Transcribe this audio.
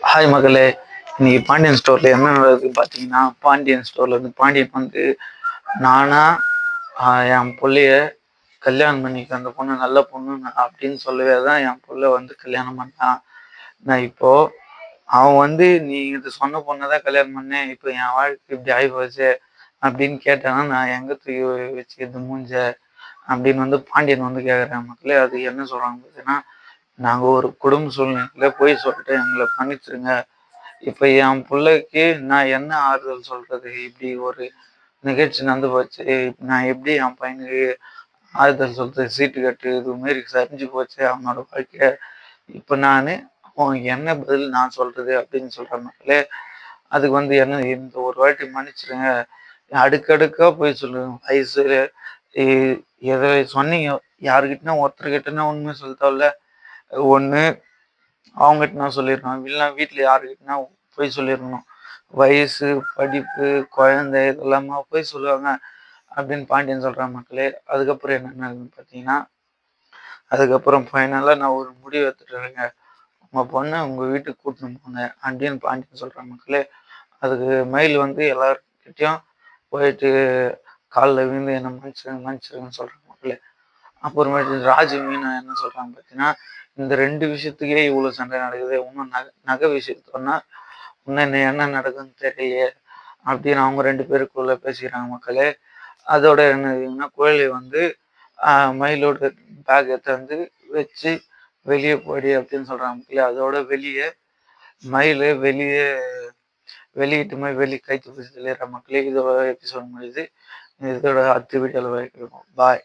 Hi மகளே! இன்னைக்கு பாண்டியன் ஸ்டோர்ல என்ன நடக்குதுன்னு பார்த்தீங்கன்னா, பாண்டியன் ஸ்டோர்ல வந்து பாண்டியன் வந்து நானா என் புள்ளைய கல்யாணம் பண்ணிக்க அந்த பொண்ணு நல்ல பொண்ணு அப்படின்னு சொல்லவே தான் என் புள்ள வந்து கல்யாணம் பண்ணான். நான் இப்போ அவன் வந்து நீ இது சொன்ன பொண்ண தான் கல்யாணம் பண்ணேன். இப்போ என் வாழ்க்கை இப்படி ஆயிப்போச்சே அப்படின்னு கேட்டான்னா, நான் எங்க தூக்கி வச்சுக்கிறது மூஞ்ச அப்படின்னு வந்து பாண்டியன் வந்து கேட்குறேன் மக்களே. அதுக்கு என்ன சொல்றாங்க பார்த்தீங்கன்னா, நாங்க ஒரு குடும்ப சூழ்நிலையில பொய் சொல்லிட்டு எங்கள மன்னிச்சிருங்க. இப்ப என் புள்ளைக்கு நான் என்ன ஆறுதல் சொல்றது? இப்படி ஒரு நிகழ்ச்சி நடந்து போச்சு. நான் எப்படி என் பையனுக்கு ஆறுதல் சொல்றது? சீட்டு கட்டு இது மாரி சரிஞ்சு போச்சு அவனோட வாழ்க்கை. இப்ப நானு அவனுக்கு என்ன பதில் நான் சொல்றது? அப்படின்னு சொல்ற மக்களே. அதுக்கு வந்து என்ன இந்த ஒரு வாட்டி மன்னிச்சிடுங்க. அடுக்கடுக்கா போய் சொல்லுங்க. வயசு எ எத சொன்னீங்க யாருகிட்டனா ஒருத்தர்கிட்டனா உண்மைய சொல்ல தேவல்ல. ஒண்ணு அவங்ககிட்ட நான் சொல்லியிருக்கணும். இல்லனா வீட்ல யாருக்கிட்டனா போய் சொல்லியிருக்கணும். வயசு, படிப்பு, குழந்தை இதெல்லாமா போய் சொல்லுவாங்க அப்படின்னு பாண்டியன் சொல்றான் மக்களே. அதுக்கப்புறம் என்ன நடக்குதுன்னு பார்த்தீங்கன்னா, அதுக்கப்புறம் ஃபைனலா நான் ஒரு முடிவு எடுத்துட்டேங்க. உங்க பொண்ண உங்க வீட்டுக்கு கூட்டின்னு போங்க அப்படின்னு பாண்டியன் சொல்றான் மக்களே. அதுக்கு மயில் வந்து எல்லார்கிட்டயும் போயிட்டு கால்ல விழுந்து என்ன மன்னிச்சிடுங்க, மன்னிச்சிடுங்கன்னு சொல்றான் மக்களே. அப்புறமேட்டு ராஜு, மீனா என்ன சொல்றாங்க பார்த்தீங்கன்னா, இந்த 2 விஷயத்துக்கே இவ்வளோ சண்டை நடக்குது. இன்னும் நகை விஷயம் சொன்னா, இன்னும் என்ன நடக்குதுன்னு தெரியலையே! அப்படின்னு அவங்க 2 பேருக்குள்ள பேசிக்கிறாங்க மக்களே. அதோட என்னதுன்னா, குழலி வந்து மயிலோட பேக் எடுத்தாந்து வச்சு, "வெளிய போடி" அப்படின்னு சொல்றாங்க மக்களே. அதோட மயிலு வெளியிட்டு போய் வெளிய கயித்த பிடிச்சு தள்ளிடுறான் மக்களே. இதோட எபிசோட் முடியுது. இதோட அடுத்த வீடியோல பாய்.